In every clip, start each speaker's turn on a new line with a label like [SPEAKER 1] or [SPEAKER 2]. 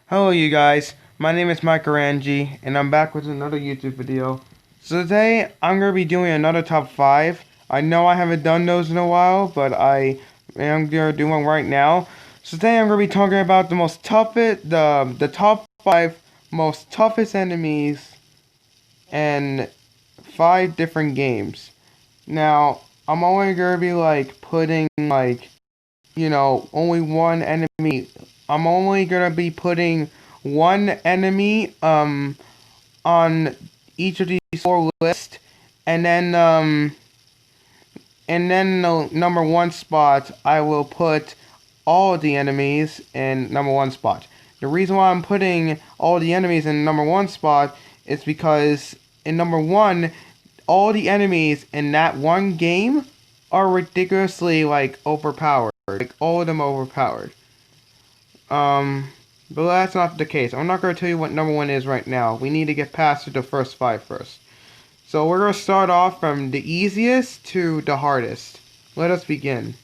[SPEAKER 1] Hello you guys, my name is Mike Orangi, and I'm back with another YouTube video. So today, I'm going to be doing another top 5. I know I haven't done those in a while, but I am going to do one right now. So today I'm going to be talking about the top 5 most toughest enemies in 5 different games. Now, I'm only going to be putting only one enemy. I'm only gonna be putting one enemy on each of these 4 lists, and then the number 1 spot I will put all the enemies in number 1 spot. The reason why I'm putting all the enemies in number 1 spot is because in number 1, all the enemies in that one game are ridiculously overpowered. Like all of them overpowered. But that's not the case. I'm not going to tell you what number 1 is right now. We need to get past the first 5 first. So we're going to start off from the easiest to the hardest. Let us begin.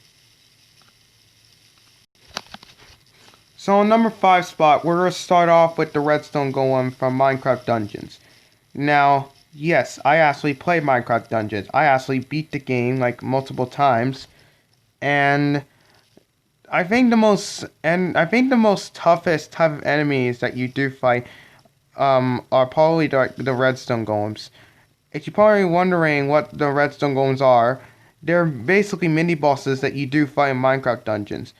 [SPEAKER 1] So on number 5 spot, we're going to start off with the Redstone Golem from Minecraft Dungeons. Now, yes, I actually played Minecraft Dungeons. I actually beat the game like multiple times. And I think the most toughest type of enemies that you do fight are probably the redstone golems. If you're probably wondering what the redstone golems are, they're basically mini bosses that you do fight in Minecraft dungeons.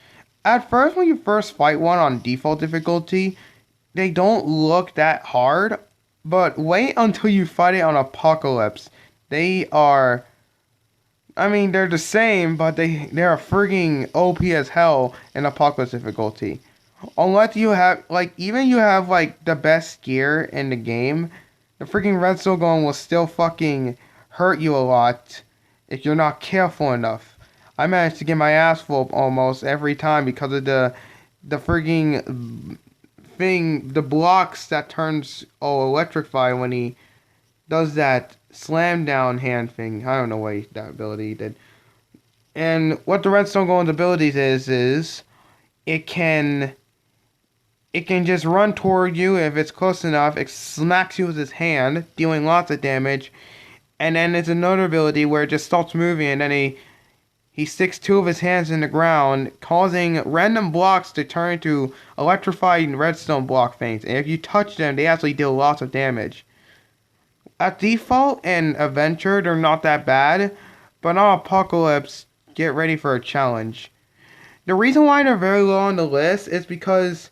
[SPEAKER 1] At first, when you first fight one on default difficulty, they don't look that hard, but wait until you fight it on Apocalypse. They are, I mean, they're the same, but they're frigging OP as hell in Apocalypse difficulty. Unless you have, even you have, the best gear in the game, the freaking Redstone Golem will still fucking hurt you a lot if you're not careful enough. I managed to get my ass whooped almost every time because of the freaking thing, the blocks that turns electrify when he does that slam down hand thing. I don't know what that ability did. And what the Redstone Golem's abilities is it can just run toward you if it's close enough. It smacks you with its hand, dealing lots of damage. And then there's another ability where it just stops moving, and then he sticks 2 of his hands in the ground, causing random blocks to turn into electrified redstone block things. And if you touch them, they actually deal lots of damage. At default and adventure, they're not that bad, but on Apocalypse, get ready for a challenge. The reason why they're very low on the list is because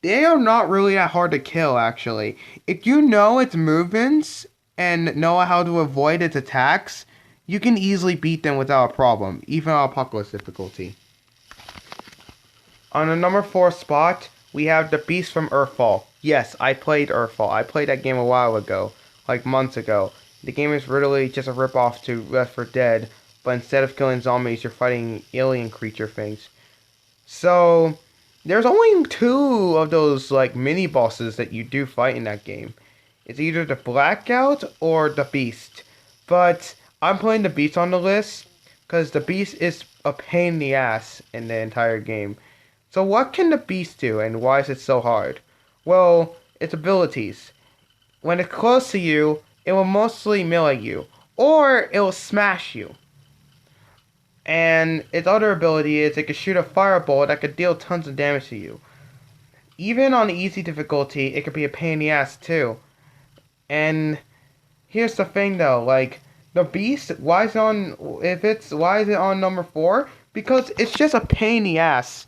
[SPEAKER 1] they are not really that hard to kill, actually. If you know its movements and know how to avoid its attacks, you can easily beat them without a problem, even on Apocalypse difficulty. On the number 4 spot, we have the Beast from Earthfall. Yes, I played Earthfall. I played that game a while ago, like months ago. The game is literally just a ripoff to Left 4 Dead, but instead of killing zombies, you're fighting alien creature things. So, there's only 2 of those, mini bosses that you do fight in that game. It's either the Blackout or the Beast. But, I'm putting the Beast on the list, because the Beast is a pain in the ass in the entire game. So what can the Beast do, and why is it so hard? Well, its abilities. When it's close to you, it will mostly melee you, or it will smash you. And its other ability is it can shoot a fireball that could deal tons of damage to you. Even on easy difficulty, it could be a pain in the ass too. And here's the thing though, the Beast, why is it on number 4? Because it's just a pain in the ass.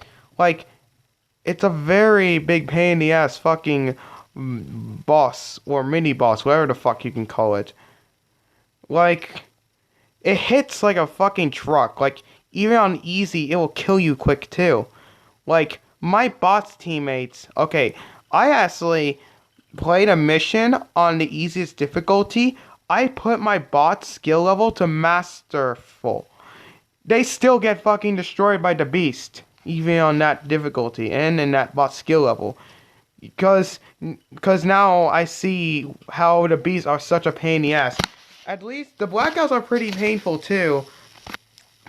[SPEAKER 1] It's a very big pain in the ass fucking boss, or mini boss, whatever the fuck you can call it. It hits like a fucking truck. Even on easy, it will kill you quick too. My bot's teammates, okay, I actually played a mission on the easiest difficulty. I put my bot's skill level to masterful. They still get fucking destroyed by the Beast, even on that difficulty and in that bot skill level. Because now I see how the Beasts are such a pain in the ass. At least the Blackouts are pretty painful too.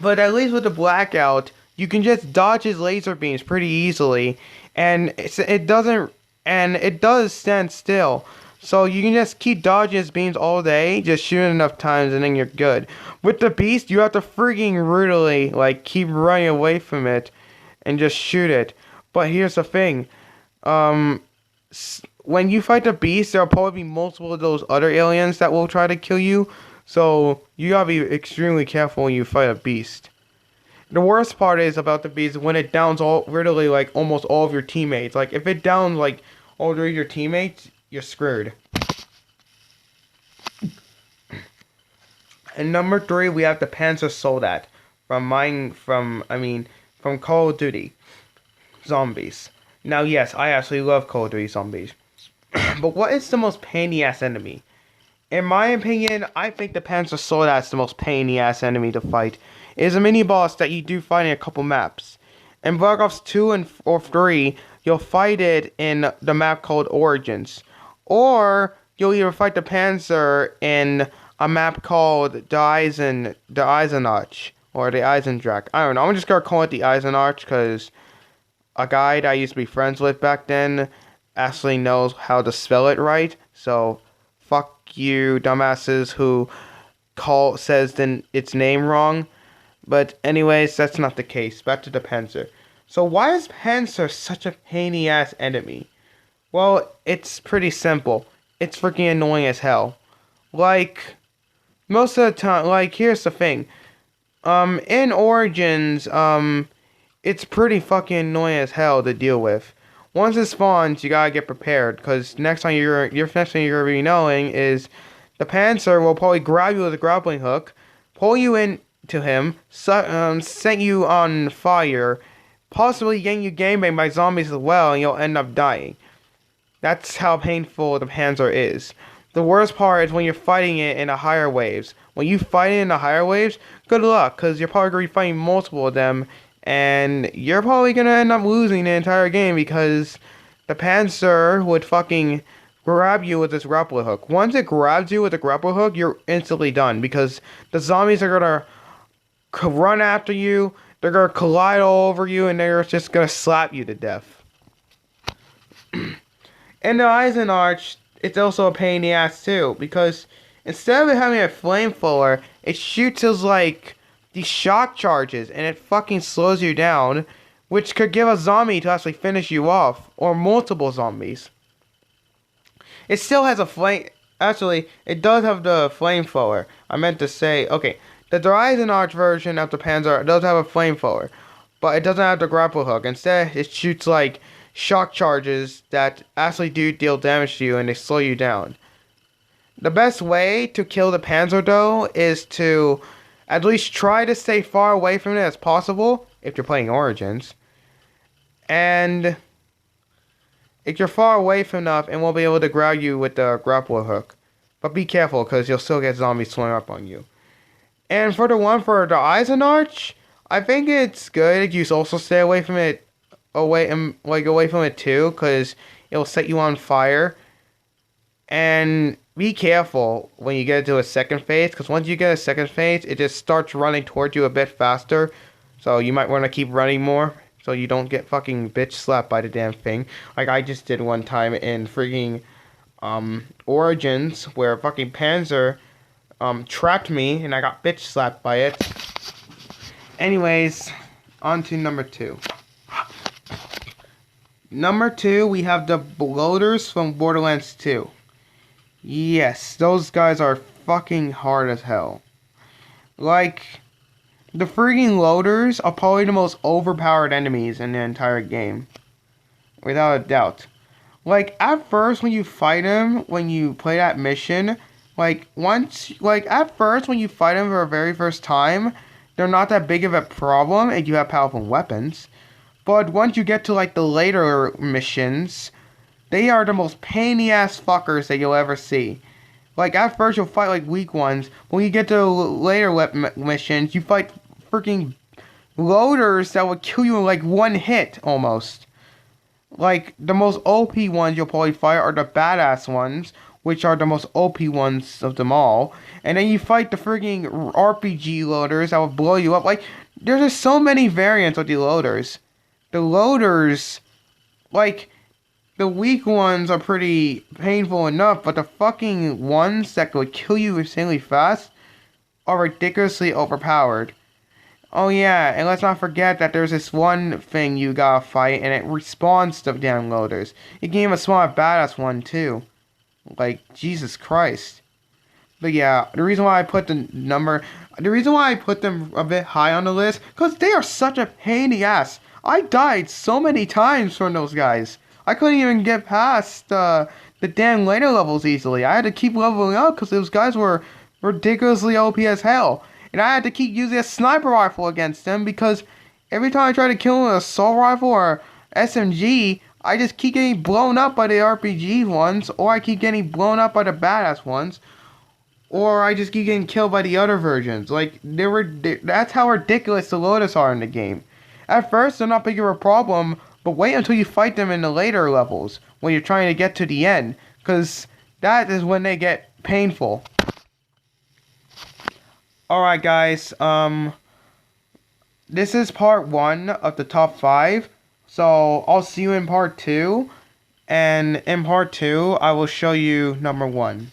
[SPEAKER 1] But at least with the Blackout, you can just dodge his laser beams pretty easily. And it doesn't and it does stand still. So you can just keep dodging his beams all day, just shoot it enough times, and then you're good. With the beast, you have to freaking brutally, like, keep running away from it, and just shoot it. But here's the thing, when you fight the beast, there'll probably be multiple of those other aliens that will try to kill you, so you gotta be extremely careful when you fight a beast. The worst part is about the beast when it downs literally like almost all of your teammates. Like if it downs like all three of your teammates, you're screwed. And number 3, we have the Panzer Soldat from Call of Duty Zombies. Now, yes, I actually love Call of Duty Zombies. But what is the most pain in the ass enemy? In my opinion, I think the Panzer Soldat is the most pain in the ass enemy to fight. It is a mini boss that you do fight in a couple maps. In Black Ops 2 or 3, you'll fight it in the map called Origins. Or you'll either fight the Panzer in a map called the Eisenach or the Eisendrache. I don't know. I'm just gonna call it the Eisenach because a guy that I used to be friends with back then actually knows how to spell it right. So fuck you, dumbasses who says its name wrong. But anyways, that's not the case. Back to the Panzer. So why is Panzer such a pain in the ass enemy? Well, it's pretty simple. It's freaking annoying as hell. Like, most of the time, like, here's the thing. In Origins, it's pretty fucking annoying as hell to deal with. Once it spawns, you gotta get prepared, because next thing you're gonna be knowing is the Panzer will probably grab you with a grappling hook, pull you into him, set you on fire, possibly getting you gangbanged by zombies as well, and you'll end up dying. That's how painful the Panzer is. The worst part is when you're fighting it in the higher waves. When you fight it in the higher waves, good luck, because you're probably going to be fighting multiple of them, and you're probably going to end up losing the entire game because the Panzer would fucking grab you with this grappling hook. Once it grabs you with a grappling hook, you're instantly done because the zombies are going to run after you, they're going to collide all over you, and they're just going to slap you to death. And the Eisenach, it's also a pain in the ass too, because instead of it having a flamethrower, it shoots as like these shock charges, and it fucking slows you down, which could give a zombie to actually finish you off, or multiple zombies. It still has a flame. Actually, it does have the flamethrower. I meant to say, okay, the Eisenach version of the Panzer does have a flamethrower, but it doesn't have the grapple hook. Instead, it shoots like shock charges that actually do deal damage to you and they slow you down. The best way to kill the Panzer though is to at least try to stay far away from it as possible if you're playing Origins. And if you're far away from enough, it won't be able to grab you with the grapple hook. But be careful because you'll still get zombies swimming up on you. And for the one for the Eisenach, I think it's good if you also stay away from it away from it too, because it'll set you on fire. And be careful when you get to a second phase, because once you get a second phase, it just starts running towards you a bit faster. So you might want to keep running more, so you don't get fucking bitch slapped by the damn thing, like I just did one time in freaking Origins, where fucking Panzer trapped me and I got bitch slapped by it. Anyways, on to number 2. Number 2, we have the bloaters from Borderlands 2. Yes, those guys are fucking hard as hell. Like, the freaking loaders are probably the most overpowered enemies in the entire game. Without a doubt. Like, at first when you fight them, when you play that mission, at first when you fight them for the very first time, they're not that big of a problem and you have powerful weapons. But once you get to like the later missions, they are the most pain in the ass fuckers that you'll ever see. Like at first you'll fight like weak ones. When you get to later missions, you fight freaking loaders that will kill you in like one hit almost. Like the most OP ones you'll probably fight are the badass ones, which are the most OP ones of them all. And then you fight the freaking RPG loaders that will blow you up. Like there's just so many variants of the loaders. The loaders, like, the weak ones are pretty painful enough, but the fucking ones that would kill you insanely fast are ridiculously overpowered. Oh yeah, and let's not forget that there's this one thing you gotta fight, and it responds to downloaders. You can even spawn a badass one too. Like, Jesus Christ. But yeah, the reason why I put the reason why I put them a bit high on the list, because they are such a pain in the ass. I died so many times from those guys. I couldn't even get past the damn later levels easily. I had to keep leveling up because those guys were ridiculously OP as hell. And I had to keep using a sniper rifle against them because every time I try to kill an assault rifle or SMG, I just keep getting blown up by the RPG ones, or I keep getting blown up by the badass ones, or I just keep getting killed by the other versions. Like, that's how ridiculous the Lotus are in the game. At first, they're not big of a problem, but wait until you fight them in the later levels, when you're trying to get to the end, because that is when they get painful. Alright guys, this is part 1 of the top 5, so I'll see you in part 2, and in part 2, I will show you number 1.